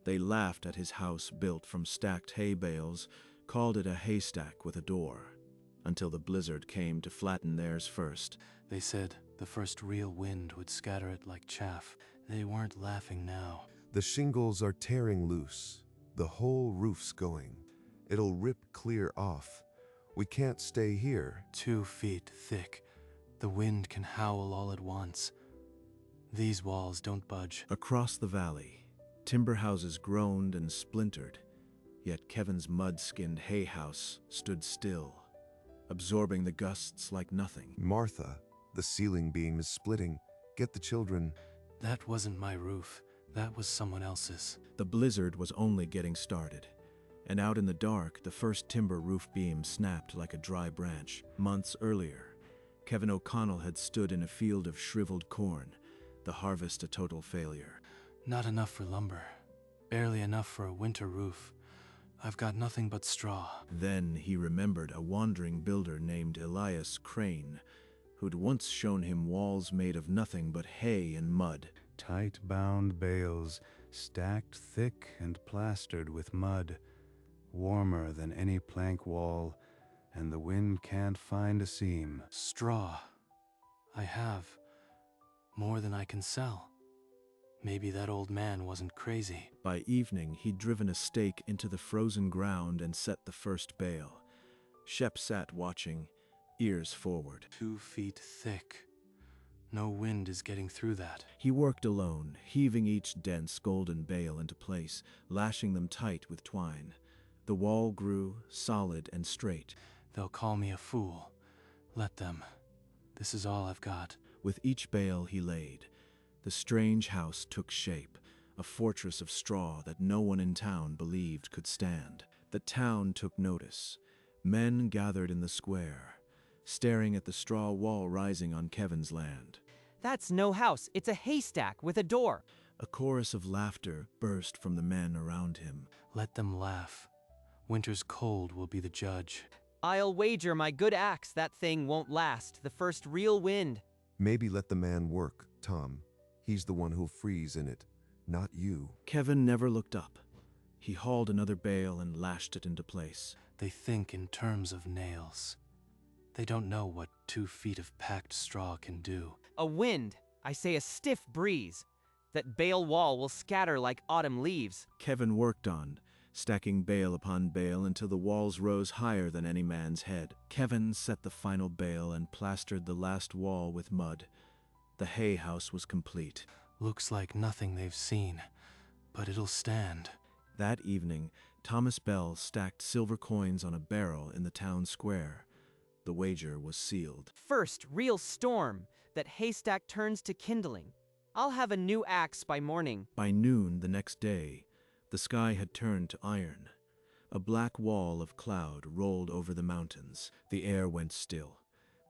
They laughed at his house built from stacked hay bales, called it a haystack with a door, until the blizzard came to flatten theirs first. They said the first real wind would scatter it like chaff. They weren't laughing now. The shingles are tearing loose. The whole roof's going. It'll rip clear off. We can't stay here. 2 feet thick. The wind can howl all at once. These walls don't budge. Across the valley, timber houses groaned and splintered, yet Kevin's mud-skinned hay house stood still, absorbing the gusts like nothing. Martha, the ceiling beam is splitting. Get the children. That wasn't my roof. That was someone else's. The blizzard was only getting started, and out in the dark, the first timber roof beam snapped like a dry branch. Months earlier, Kevin O'Connell had stood in a field of shriveled corn, the harvest a total failure. Not enough for lumber. Barely enough for a winter roof. I've got nothing but straw. Then he remembered a wandering builder named Elias Crane, who'd once shown him walls made of nothing but hay and mud. Tight-bound bales, stacked thick and plastered with mud, warmer than any plank wall, and the wind can't find a seam. Straw. I have. More than I can sell. Maybe that old man wasn't crazy. By evening, he'd driven a stake into the frozen ground and set the first bale. Shep sat watching, ears forward. 2 feet thick. No wind is getting through that. He worked alone, heaving each dense golden bale into place, lashing them tight with twine. The wall grew, solid and straight. They'll call me a fool. Let them. This is all I've got. With each bale he laid, the strange house took shape, a fortress of straw that no one in town believed could stand. The town took notice. Men gathered in the square, staring at the straw wall rising on Kevin's land. That's no house, it's a haystack with a door. A chorus of laughter burst from the men around him. Let them laugh. Winter's cold will be the judge. I'll wager my good axe that thing won't last the first real wind. Maybe let the man work, Tom. He's the one who'll freeze in it, not you. Kevin never looked up. He hauled another bale and lashed it into place. They think in terms of nails. They don't know what 2 feet of packed straw can do. A wind, I say a stiff breeze. That bale wall will scatter like autumn leaves. Kevin worked on, stacking bale upon bale until the walls rose higher than any man's head. Kevin set the final bale and plastered the last wall with mud. The hay house was complete. Looks like nothing they've seen, but it'll stand. That evening, Thomas Bell stacked silver coins on a barrel in the town square. The wager was sealed. First real storm, that haystack turns to kindling. I'll have a new axe by morning. By noon the next day, the sky had turned to iron. A black wall of cloud rolled over the mountains. The air went still.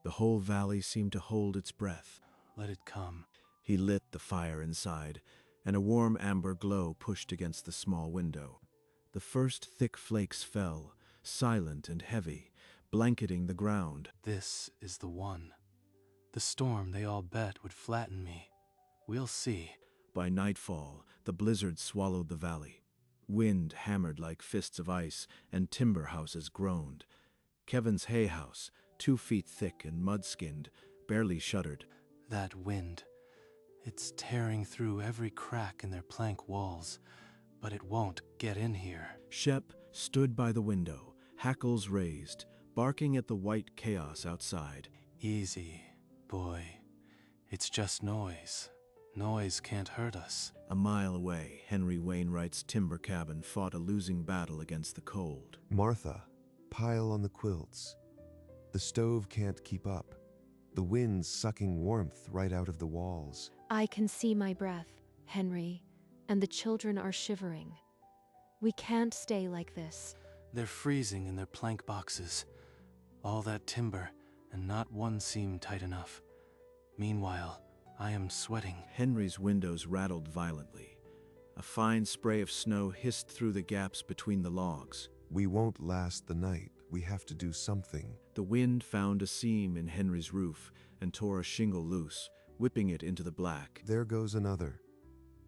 The whole valley seemed to hold its breath. Let it come. He lit the fire inside, and a warm amber glow pushed against the small window. The first thick flakes fell, silent and heavy, blanketing the ground. This is the one. The storm they all bet would flatten me. We'll see. By nightfall, the blizzard swallowed the valley. Wind hammered like fists of ice, and timber houses groaned. Kevin's hay house, 2 feet thick and mud-skinned, barely shuddered. That wind. It's tearing through every crack in their plank walls, but it won't get in here. Shep stood by the window, hackles raised, barking at the white chaos outside. Easy, boy. It's just noise. Noise can't hurt us. A mile away, Henry Wainwright's timber cabin fought a losing battle against the cold. Martha, pile on the quilts. The stove can't keep up. The wind's sucking warmth right out of the walls. I can see my breath, Henry, and the children are shivering. We can't stay like this. They're freezing in their plank boxes. All that timber, and not one seam tight enough. Meanwhile, I am sweating. Henry's windows rattled violently. A fine spray of snow hissed through the gaps between the logs. We won't last the night. We have to do something. The wind found a seam in Henry's roof and tore a shingle loose, whipping it into the black. There goes another.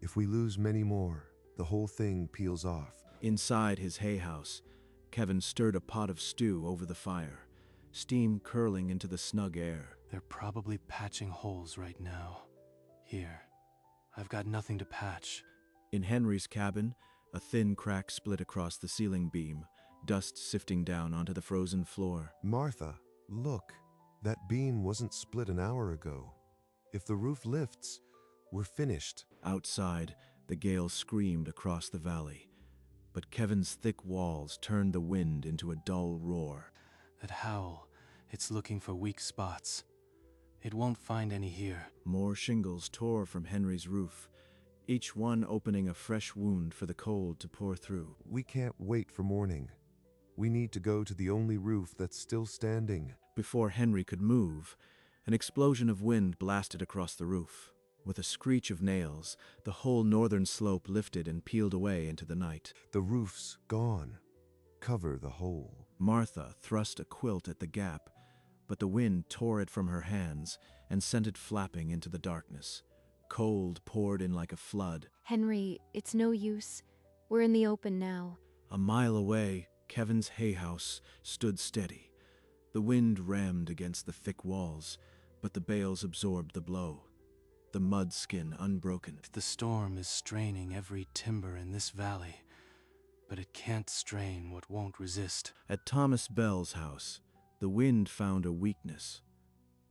If we lose many more, the whole thing peels off. Inside his hay house, Kevin stirred a pot of stew over the fire, steam curling into the snug air. They're probably patching holes right now. Here, I've got nothing to patch. In Henry's cabin, a thin crack split across the ceiling beam, dust sifting down onto the frozen floor. Martha, look, that beam wasn't split an hour ago. If the roof lifts, we're finished. Outside, the gale screamed across the valley, but Kevin's thick walls turned the wind into a dull roar. That howl, it's looking for weak spots. It won't find any here. More shingles tore from Henry's roof, each one opening a fresh wound for the cold to pour through. We can't wait for morning. We need to go to the only roof that's still standing. Before Henry could move, an explosion of wind blasted across the roof. With a screech of nails, the whole northern slope lifted and peeled away into the night. The roof's gone. Cover the hole. Martha thrust a quilt at the gap, but the wind tore it from her hands and sent it flapping into the darkness. Cold poured in like a flood. Henry, it's no use. We're in the open now. A mile away, Kevin's hay house stood steady. The wind rammed against the thick walls, but the bales absorbed the blow. The mud skin unbroken. The storm is straining every timber in this valley, but it can't strain what won't resist. At Thomas Bell's house, the wind found a weakness.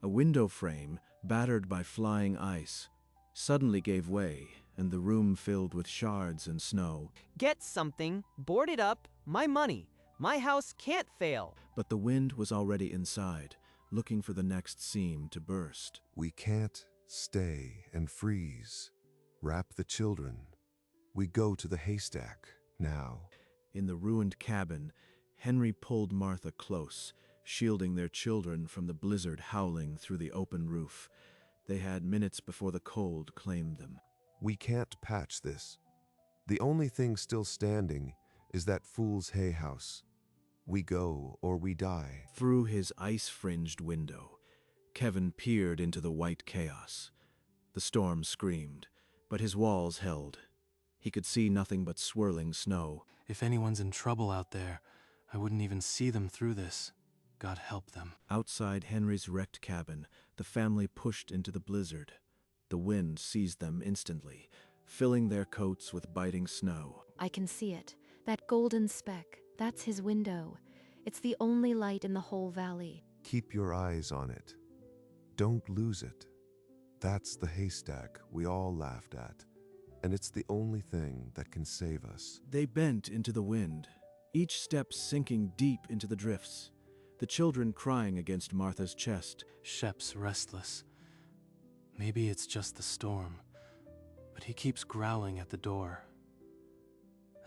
A window frame, battered by flying ice, suddenly gave way, and the room filled with shards and snow. Get something, board it up, my money. My house can't fail. But the wind was already inside, looking for the next seam to burst. We can't stay and freeze. Wrap the children. We go to the haystack now. In the ruined cabin, Henry pulled Martha close, shielding their children from the blizzard howling through the open roof. They had minutes before the cold claimed them. We can't patch this. The only thing still standing is that fool's hay house. We go or we die. Through his ice-fringed window, Kevin peered into the white chaos. The storm screamed, but his walls held. He could see nothing but swirling snow. If anyone's in trouble out there, I wouldn't even see them through this. God help them. Outside Henry's wrecked cabin, the family pushed into the blizzard. The wind seized them instantly, filling their coats with biting snow. I can see it. That golden speck, that's his window. It's the only light in the whole valley. Keep your eyes on it. Don't lose it. That's the haystack we all laughed at, and it's the only thing that can save us. They bent into the wind, each step sinking deep into the drifts, the children crying against Martha's chest. Shep's restless. Maybe it's just the storm, but he keeps growling at the door,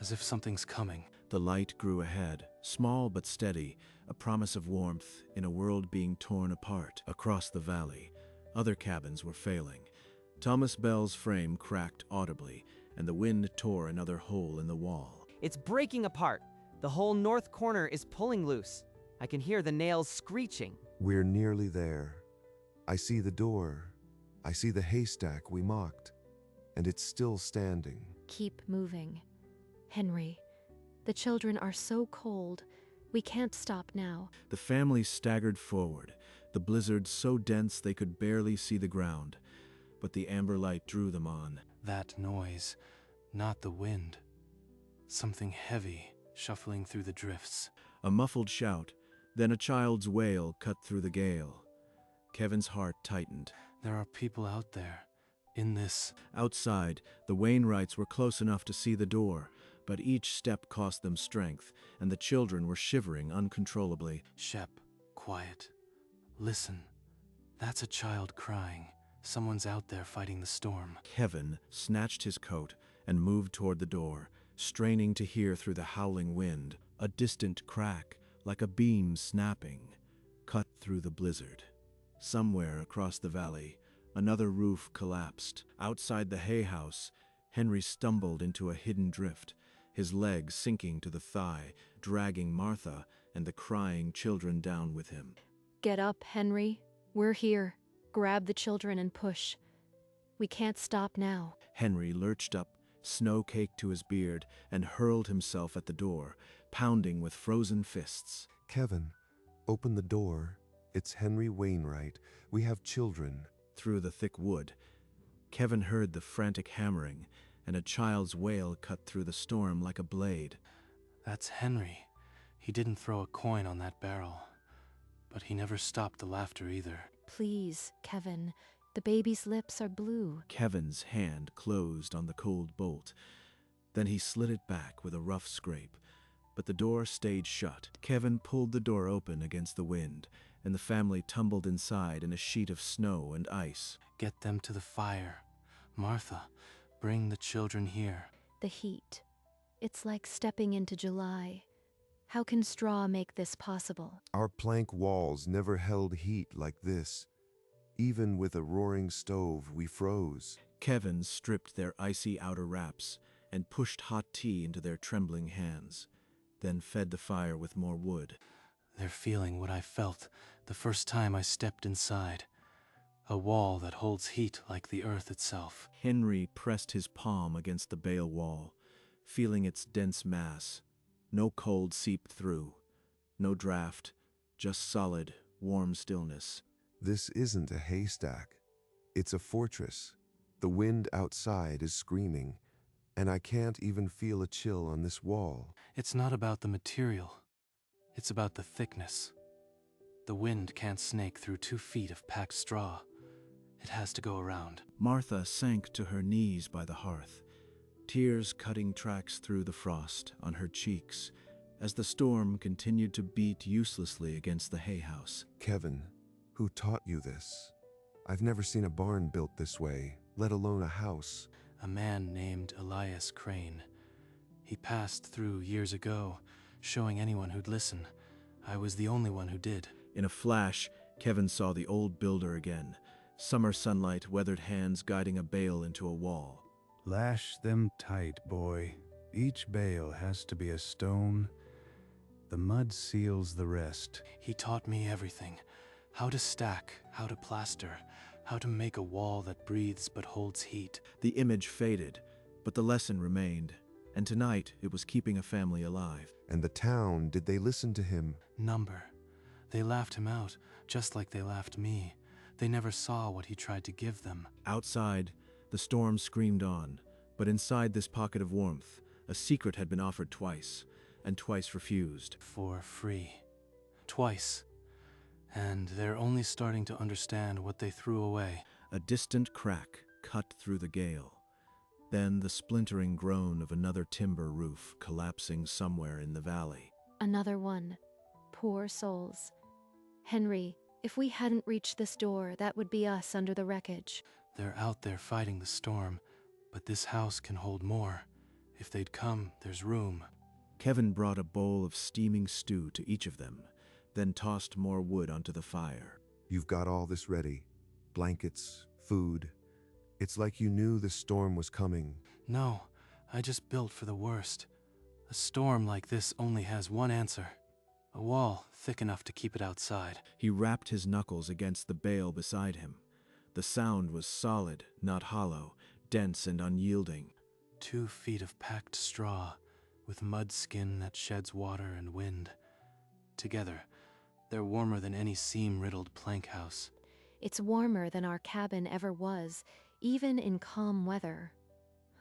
as if something's coming. The light grew ahead, small but steady, a promise of warmth in a world being torn apart. Across the valley, other cabins were failing. Thomas Bell's frame cracked audibly, and the wind tore another hole in the wall. It's breaking apart. The whole north corner is pulling loose. I can hear the nails screeching. We're nearly there. I see the door. I see the haystack we mocked, and it's still standing. Keep moving. Henry, the children are so cold. We can't stop now. The family staggered forward, the blizzard so dense they could barely see the ground, but the amber light drew them on. That noise, not the wind. Something heavy shuffling through the drifts. A muffled shout, then a child's wail cut through the gale. Kevin's heart tightened. There are people out there, in this. Outside, the Wainwrights were close enough to see the door, but each step cost them strength, and the children were shivering uncontrollably. Shep, quiet. Listen. That's a child crying. Someone's out there fighting the storm. Kevin snatched his coat and moved toward the door, straining to hear through the howling wind. A distant crack, like a beam snapping, cut through the blizzard. Somewhere across the valley, another roof collapsed. Outside the hay house, Henry stumbled into a hidden drift, his leg sinking to the thigh, dragging Martha and the crying children down with him. Get up, Henry. We're here. Grab the children and push. We can't stop now. Henry lurched up, snow caked to his beard, and hurled himself at the door, pounding with frozen fists. Kevin, open the door. It's Henry Wainwright. We have children. Through the thick wood, Kevin heard the frantic hammering, and a child's wail cut through the storm like a blade. That's Henry. He didn't throw a coin on that barrel. But he never stopped the laughter either. Please, Kevin, the baby's lips are blue. Kevin's hand closed on the cold bolt. Then he slid it back with a rough scrape, but the door stayed shut. Kevin pulled the door open against the wind, and the family tumbled inside in a sheet of snow and ice. Get them to the fire. Martha, bring the children here. The heat. It's like stepping into July. How can straw make this possible? Our plank walls never held heat like this. Even with a roaring stove, we froze. Kevin stripped their icy outer wraps and pushed hot tea into their trembling hands, then fed the fire with more wood. They're feeling what I felt the first time I stepped inside. A wall that holds heat like the earth itself. Henry pressed his palm against the bale wall, feeling its dense mass. No cold seeped through, no draft, just solid, warm stillness. This isn't a haystack. It's a fortress. The wind outside is screaming, and I can't even feel a chill on this wall. It's not about the material. It's about the thickness. The wind can't snake through 2 feet of packed straw. It has to go around. Martha sank to her knees by the hearth, tears cutting tracks through the frost on her cheeks as the storm continued to beat uselessly against the hay house. Kevin, who taught you this? I've never seen a barn built this way, let alone a house. A man named Elias Crane. He passed through years ago, showing anyone who'd listen. I was the only one who did. In a flash, Kevin saw the old builder again, summer sunlight, weathered hands guiding a bale into a wall. Lash them tight, boy. Each bale has to be a stone. The mud seals the rest. He taught me everything. How to stack, how to plaster, how to make a wall that breathes but holds heat. The image faded, but the lesson remained, and tonight it was keeping a family alive. And the town, did they listen to him? Number. They laughed him out, just like they laughed me. They never saw what he tried to give them. Outside, the storm screamed on, but inside this pocket of warmth, a secret had been offered twice, and twice refused. For free. Twice. And they're only starting to understand what they threw away. A distant crack cut through the gale. Then the splintering groan of another timber roof collapsing somewhere in the valley. Another one. Poor souls. Henry, if we hadn't reached this door, that would be us under the wreckage. They're out there fighting the storm, but this house can hold more. If they'd come, there's room. Kevin brought a bowl of steaming stew to each of them, then tossed more wood onto the fire. You've got all this ready. Blankets, food. It's like you knew the storm was coming. No, I just built for the worst. A storm like this only has one answer. A wall thick enough to keep it outside. He rapped his knuckles against the bale beside him. The sound was solid, not hollow, dense and unyielding. 2 feet of packed straw, with mud skin that sheds water and wind. Together, they're warmer than any seam-riddled plank house. It's warmer than our cabin ever was, even in calm weather.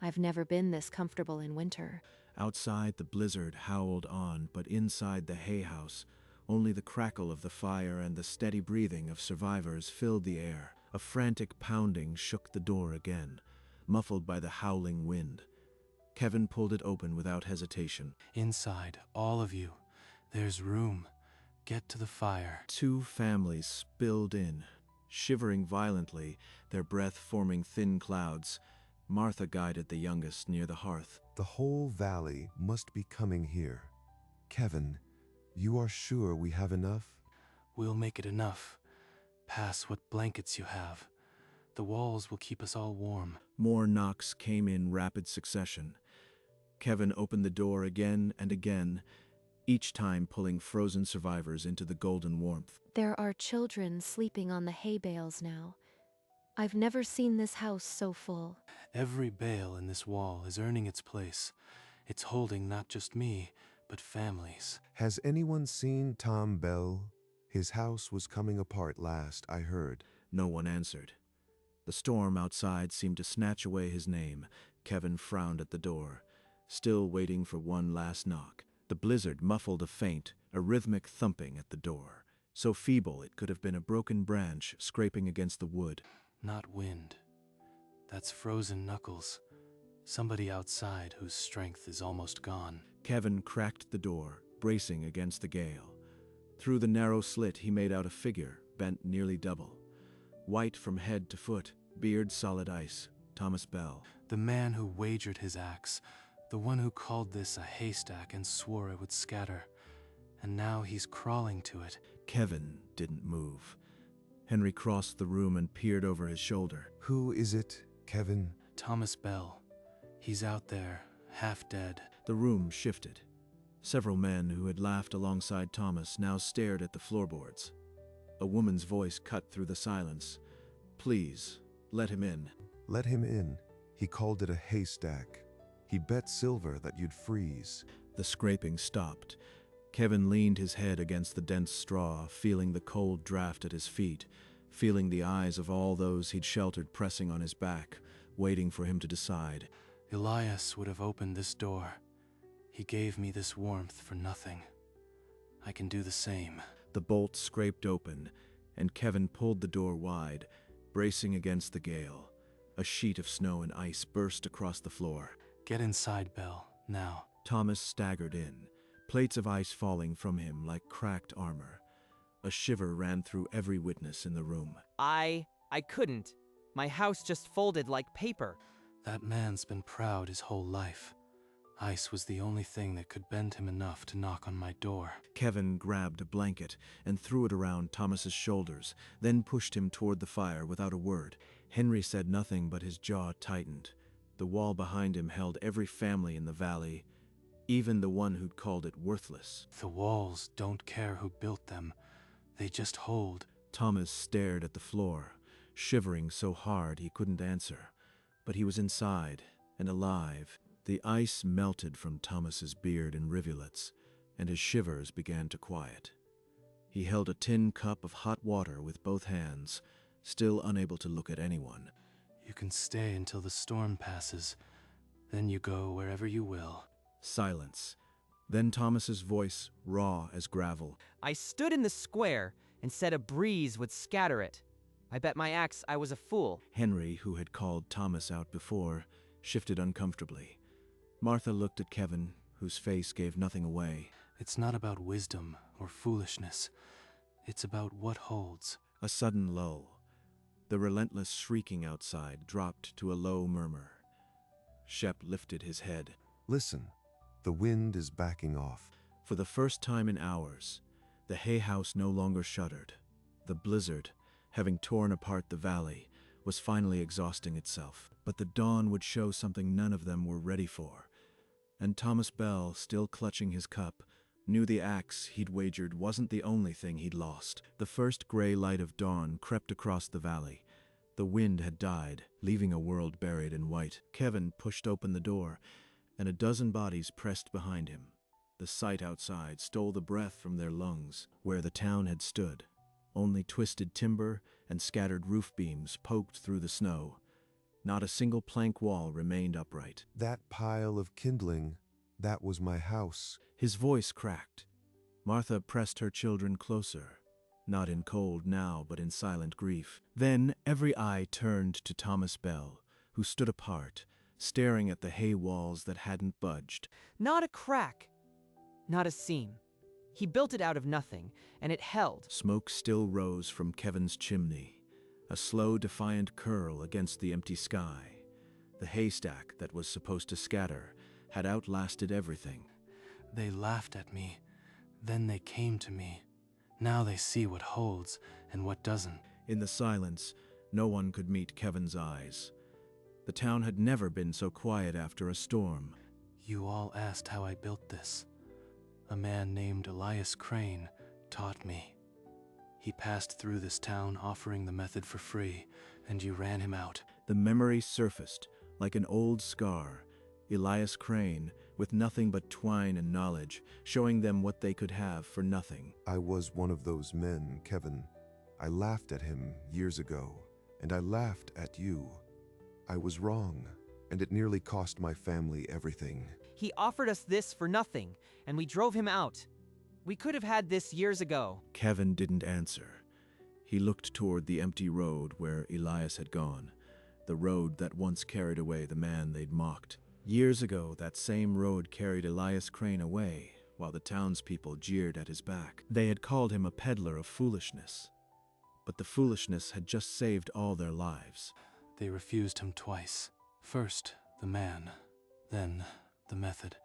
I've never been this comfortable in winter. Outside, the blizzard howled on, but inside the hay house, only the crackle of the fire and the steady breathing of survivors filled the air. A frantic pounding shook the door again, muffled by the howling wind. Kevin pulled it open without hesitation. Inside, all of you. There's room. Get to the fire. 2 families spilled in, shivering violently, their breath forming thin clouds. Martha guided the youngest near the hearth. The whole valley must be coming here. Kevin, you are sure we have enough? We'll make it enough. Pass what blankets you have. The walls will keep us all warm. More knocks came in rapid succession. Kevin opened the door again and again, each time pulling frozen survivors into the golden warmth. There are children sleeping on the hay bales now. I've never seen this house so full. Every bale in this wall is earning its place. It's holding not just me, but families. Has anyone seen Tom Bell? His house was coming apart last, I heard. No one answered. The storm outside seemed to snatch away his name. Kevin frowned at the door, still waiting for one last knock. The blizzard muffled a faint, a rhythmic thumping at the door, so feeble it could have been a broken branch scraping against the wood. Not wind. That's frozen knuckles. Somebody outside whose strength is almost gone. Kevin cracked the door, bracing against the gale. Through the narrow slit he made out a figure, bent nearly double. White from head to foot, beard solid ice, Thomas Bell. The man who wagered his axe, the one who called this a haystack and swore it would scatter. And now he's crawling to it. Kevin didn't move. Henry crossed the room and peered over his shoulder. Who is it, Kevin? Thomas Bell. He's out there, half dead. The room shifted. Several men who had laughed alongside Thomas now stared at the floorboards. A woman's voice cut through the silence. Please, let him in. Let him in. He called it a haystack. He bet silver that you'd freeze. The scraping stopped. Kevin leaned his head against the dense straw, feeling the cold draft at his feet, feeling the eyes of all those he'd sheltered pressing on his back, waiting for him to decide. Elias would have opened this door. He gave me this warmth for nothing. I can do the same. The bolt scraped open, and Kevin pulled the door wide, bracing against the gale. A sheet of snow and ice burst across the floor. Get inside, Bell, now. Thomas staggered in, plates of ice falling from him like cracked armor. A shiver ran through every witness in the room. I couldn't. My house just folded like paper. That man's been proud his whole life. Ice was the only thing that could bend him enough to knock on my door. Kevin grabbed a blanket and threw it around Thomas's shoulders, then pushed him toward the fire without a word. Henry said nothing, but his jaw tightened. The wall behind him held every family in the valley, even the one who'd called it worthless. The walls don't care who built them. They just hold. Thomas stared at the floor, shivering so hard he couldn't answer. But he was inside and alive. The ice melted from Thomas's beard in rivulets, and his shivers began to quiet. He held a tin cup of hot water with both hands, still unable to look at anyone. You can stay until the storm passes. Then you go wherever you will. Silence. Then Thomas's voice, raw as gravel. I stood in the square and said a breeze would scatter it. I bet my axe I was a fool. Henry, who had called Thomas out before, shifted uncomfortably. Martha looked at Kevin, whose face gave nothing away. It's not about wisdom or foolishness. It's about what holds. A sudden lull. The relentless shrieking outside dropped to a low murmur. Shep lifted his head. Listen, the wind is backing off. For the first time in hours, the hay house no longer shuddered. The blizzard, having torn apart the valley, was finally exhausting itself. But the dawn would show something none of them were ready for. And Thomas Bell, still clutching his cup, knew the axe he'd wagered wasn't the only thing he'd lost. The first gray light of dawn crept across the valley. The wind had died, leaving a world buried in white. Kevin pushed open the door, and a dozen bodies pressed behind him. The sight outside stole the breath from their lungs. Where the town had stood, only twisted timber and scattered roof beams poked through the snow. Not a single plank wall remained upright. That pile of kindling, that was my house. His voice cracked. Martha pressed her children closer, not in cold now, but in silent grief. Then every eye turned to Thomas Bell, who stood apart, staring at the hay walls that hadn't budged. Not a crack. Not a seam. He built it out of nothing, and it held. Smoke still rose from Kevin's chimney, a slow, defiant curl against the empty sky. The haystack that was supposed to scatter had outlasted everything. They laughed at me. Then they came to me. Now they see what holds and what doesn't. In the silence, no one could meet Kevin's eyes. The town had never been so quiet after a storm. You all asked how I built this. A man named Elias Crane taught me. He passed through this town offering the method for free, and you ran him out. The memory surfaced like an old scar. Elias Crane, with nothing but twine and knowledge, showing them what they could have for nothing. I was one of those men, Kevin. I laughed at him years ago, and I laughed at you. I was wrong, and it nearly cost my family everything. He offered us this for nothing, and we drove him out. We could have had this years ago. Kevin didn't answer. He looked toward the empty road where Elias had gone, the road that once carried away the man they'd mocked. Years ago, that same road carried Elias Crane away, while the townspeople jeered at his back. They had called him a peddler of foolishness. But the foolishness had just saved all their lives. They refused him twice. First, the man, then the method.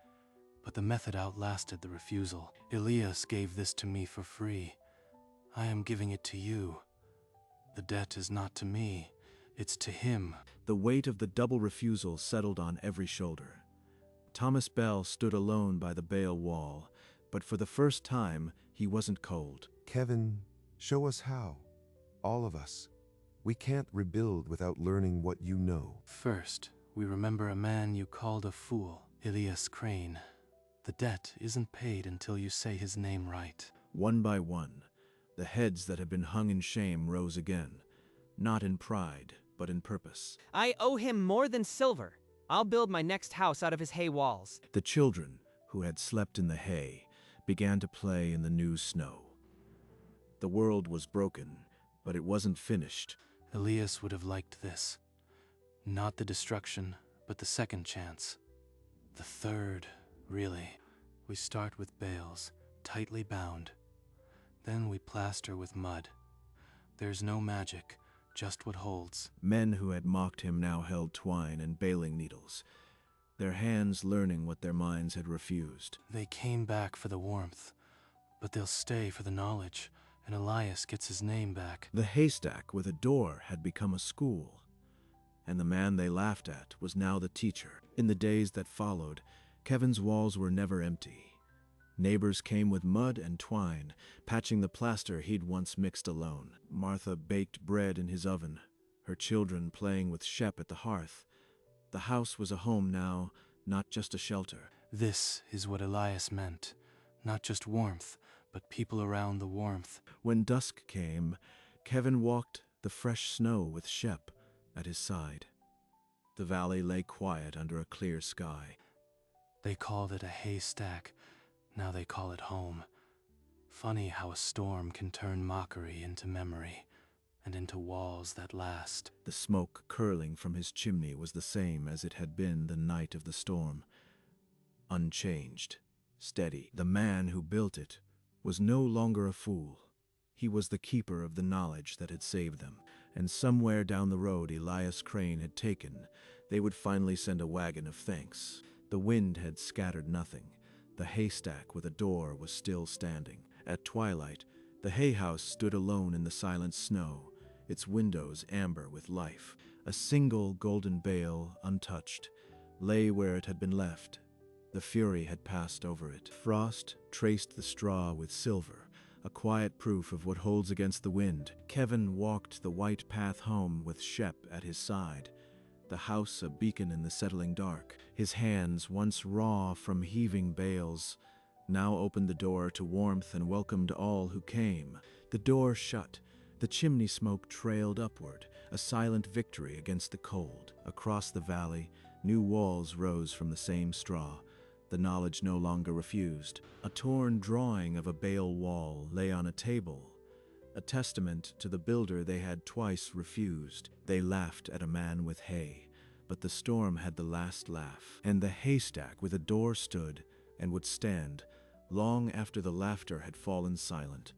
But the method outlasted the refusal. Elias gave this to me for free. I am giving it to you. The debt is not to me, it's to him. The weight of the double refusal settled on every shoulder. Thomas Bell stood alone by the Bale wall, but for the first time, he wasn't cold. Kevin, show us how. All of us. We can't rebuild without learning what you know. First, we remember a man you called a fool, Elias Crane. The debt isn't paid until you say his name right. One by one, the heads that had been hung in shame rose again, not in pride, but in purpose. I owe him more than silver. I'll build my next house out of his hay walls. The children, who had slept in the hay, began to play in the new snow. The world was broken, but it wasn't finished. Elias would have liked this. Not the destruction, but the second chance. The third, really. We start with bales, tightly bound. Then we plaster with mud. There's no magic, just what holds. Men who had mocked him now held twine and baling needles, their hands learning what their minds had refused. They came back for the warmth, but they'll stay for the knowledge, and Elias gets his name back. The haystack with a door had become a school, and the man they laughed at was now the teacher. In the days that followed, Kevin's walls were never empty. Neighbors came with mud and twine, patching the plaster he'd once mixed alone. Martha baked bread in his oven, her children playing with Shep at the hearth. The house was a home now, not just a shelter. This is what Elias meant. Not just warmth, but people around the warmth. When dusk came, Kevin walked the fresh snow with Shep at his side. The valley lay quiet under a clear sky. They called it a haystack. Now they call it home. Funny how a storm can turn mockery into memory, and into walls that last. The smoke curling from his chimney was the same as it had been the night of the storm. Unchanged, steady. The man who built it was no longer a fool. He was the keeper of the knowledge that had saved them. And somewhere down the road Elias Crane had taken, they would finally send a wagon of thanks. The wind had scattered nothing. The haystack with a door was still standing. At twilight, the hay house stood alone in the silent snow, its windows amber with life. A single golden bale, untouched, lay where it had been left. The fury had passed over it. Frost traced the straw with silver, a quiet proof of what holds against the wind. Kevin walked the white path home with Shep at his side, the house a beacon in the settling dark. His hands, once raw from heaving bales, now opened the door to warmth and welcomed all who came. The door shut. The chimney smoke trailed upward, a silent victory against the cold. Across the valley, new walls rose from the same straw. The knowledge no longer refused. A torn drawing of a bale wall lay on a table, a testament to the builder they had twice refused. They laughed at a man with hay, but the storm had the last laugh, and the haystack with a door stood and would stand long after the laughter had fallen silent.